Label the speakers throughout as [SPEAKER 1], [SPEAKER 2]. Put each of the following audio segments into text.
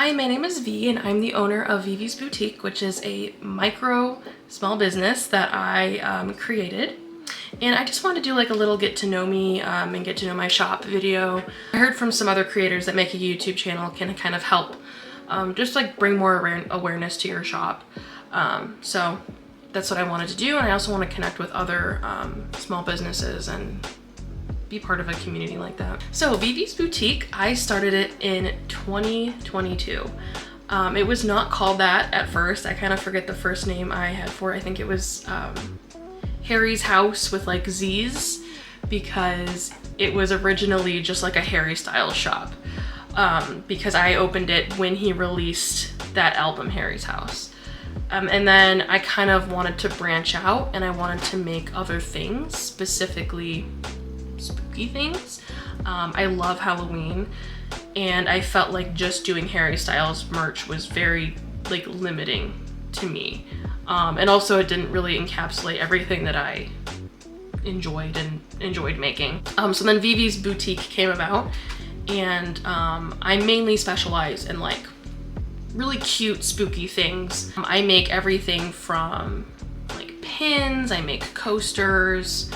[SPEAKER 1] Hi, my name is V and I'm the owner of Vivi's Boutique, which is a micro small business that I created. And I just wanted to do like a little get to know me and get to know my shop video. I heard from some other creators that make a YouTube channel can kind of help just like bring more awareness to your shop. So that's what I wanted to do, and I also want to connect with other small businesses and be part of a community like that. So Vivi's Boutique, I started it in 2022. It was not called that at first. I kind of forget the first name I had for it. I think it was Harry's House with like Z's, because it was originally just like a Harry style shop, because I opened it when he released that album Harry's House. And then I kind of wanted to branch out and I wanted to make other things, specifically spooky things. I love Halloween, and I felt like just doing Harry Styles merch was very like limiting to me. And also it didn't really encapsulate everything that I enjoyed making. So then Vivi's Boutique came about, and I mainly specialize in like really cute spooky things. I make everything from like pins, I make coasters,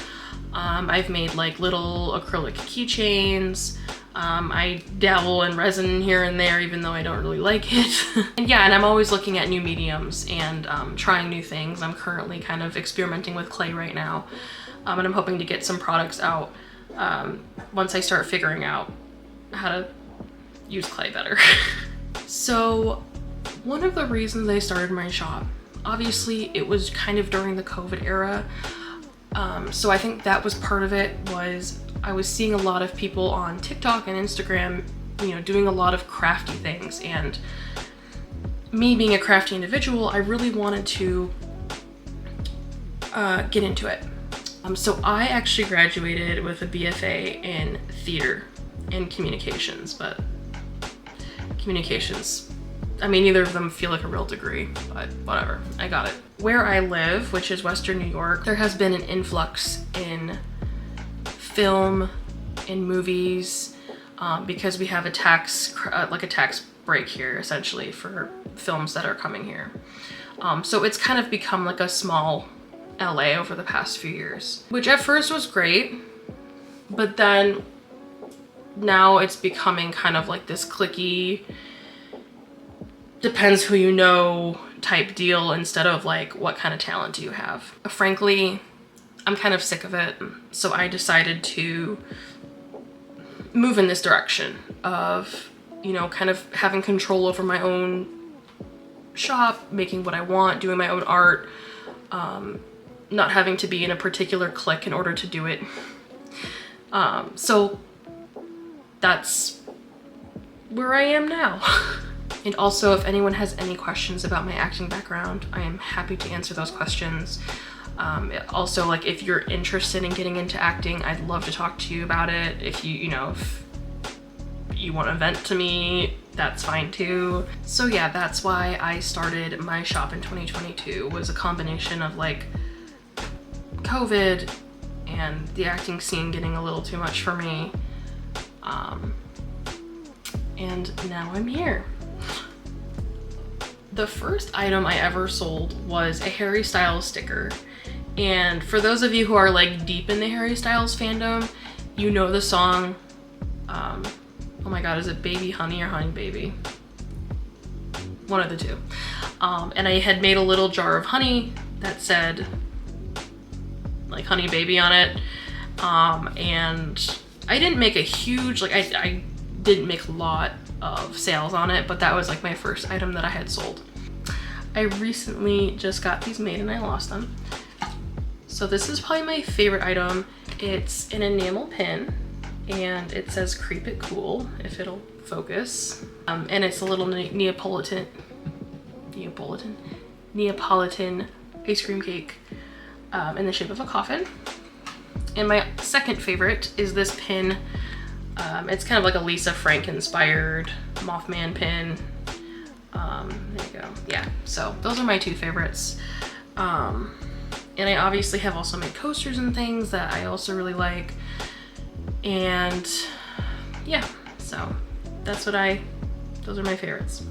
[SPEAKER 1] I've made like little acrylic keychains. I dabble in resin here and there, even though I don't really like it. And yeah, and I'm always looking at new mediums and trying new things. I'm currently kind of experimenting with clay right now, and I'm hoping to get some products out once I start figuring out how to use clay better. So one of the reasons I started my shop, obviously it was kind of during the COVID era. So I think that was part of it. Was I was seeing a lot of people on TikTok and Instagram, you know, doing a lot of crafty things, and me being a crafty individual, I really wanted to get into it. So I actually graduated with a BFA in theater and communications, but communications, I mean, neither of them feel like a real degree, but whatever, I got it. Where I live, which is Western New York, there has been an influx in film and movies because we have a tax break here, essentially, for films that are coming here. So it's kind of become like a small LA over the past few years, which at first was great, but then now it's becoming kind of like this cliquey, depends who you know type deal, instead of like what kind of talent do you have. Frankly, I'm kind of sick of it, so I decided to move in this direction of, you know, kind of having control over my own shop, making what I want, doing my own art, not having to be in a particular clique in order to do it. So that's where I am now. And also, if anyone has any questions about my acting background, I am happy to answer those questions. Also, like, if you're interested in getting into acting, I'd love to talk to you about it. If you know, if you want to vent to me, that's fine too. So yeah, that's why I started my shop in 2022, was a combination of like COVID and the acting scene getting a little too much for me. And now I'm here. The first item I ever sold was a Harry Styles sticker. And for those of you who are like deep in the Harry Styles fandom, you know the song, oh my god, is it Baby Honey or Honey Baby? One of the two. And I had made a little jar of honey that said like Honey Baby on it. And I didn't make a huge, like I didn't make a lot of sales on it, but that was like my first item that I had sold. I recently just got these made and I lost them. So this is probably my favorite item. It's an enamel pin and it says "Creep It Cool," if it'll focus. And it's a little Neapolitan ice cream cake in the shape of a coffin. And my second favorite is this pin. It's kind of like a Lisa Frank inspired Mothman pin. There you go. Yeah, so those are my two favorites. And I obviously have also made coasters and things that I also really like. And yeah, so those are my favorites.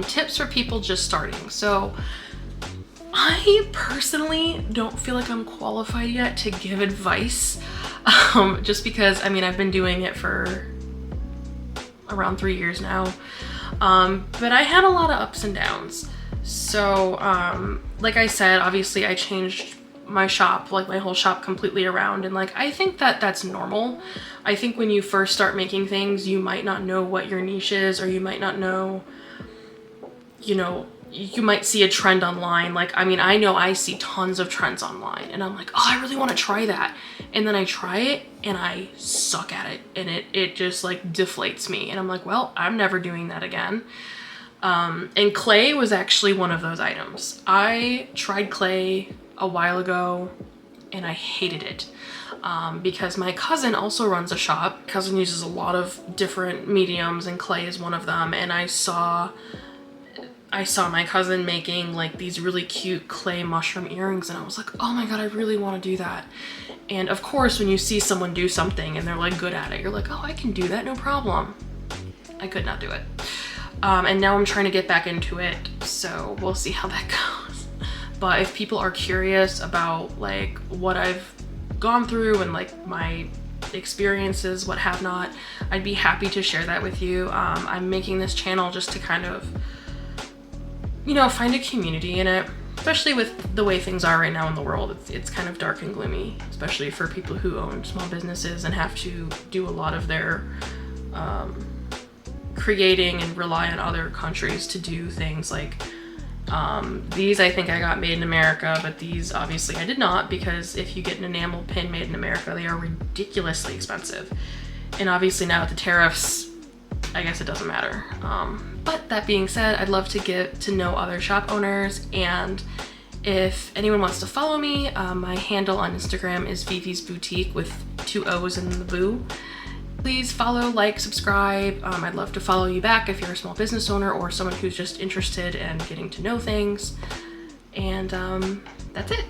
[SPEAKER 1] Tips for people just starting. So I personally don't feel like I'm qualified yet to give advice, just because, I mean, I've been doing it for around 3 years now, but I had a lot of ups and downs. So like I said, obviously I changed my shop, like my whole shop completely around, and like I think that that's normal. I think when you first start making things, you might not know what your niche is, or you might not know, you know, you might see a trend online. Like, I mean, I know I see tons of trends online and I'm like, oh, I really want to try that. And then I try it and I suck at it, and it just like deflates me. And I'm like, well, I'm never doing that again. And clay was actually one of those items. I tried clay a while ago and I hated it. Because my cousin also runs a shop. My cousin uses a lot of different mediums and clay is one of them. And I saw my cousin making like these really cute clay mushroom earrings, and I was like, oh my god, I really want to do that. And of course, when you see someone do something and they're like good at it, you're like, oh, I can do that, no problem. I could not do it. And now I'm trying to get back into it, so we'll see how that goes. But if people are curious about like what I've gone through and like my experiences, what have not, I'd be happy to share that with you. I'm making this channel just to kind of, you know, find a community in it, especially with the way things are right now in the world. It's kind of dark and gloomy, especially for people who own small businesses and have to do a lot of their creating and rely on other countries to do things like these. I think I got made in America, but these obviously I did not, because if you get an enamel pin made in America, they are ridiculously expensive. And obviously now with the tariffs, I guess it doesn't matter. But that being said, I'd love to get to know other shop owners, and if anyone wants to follow me, my handle on Instagram is veeveesbootique with 2 O's in the boo. Please follow, like, subscribe. I'd love to follow you back if you're a small business owner or someone who's just interested in getting to know things. And that's it.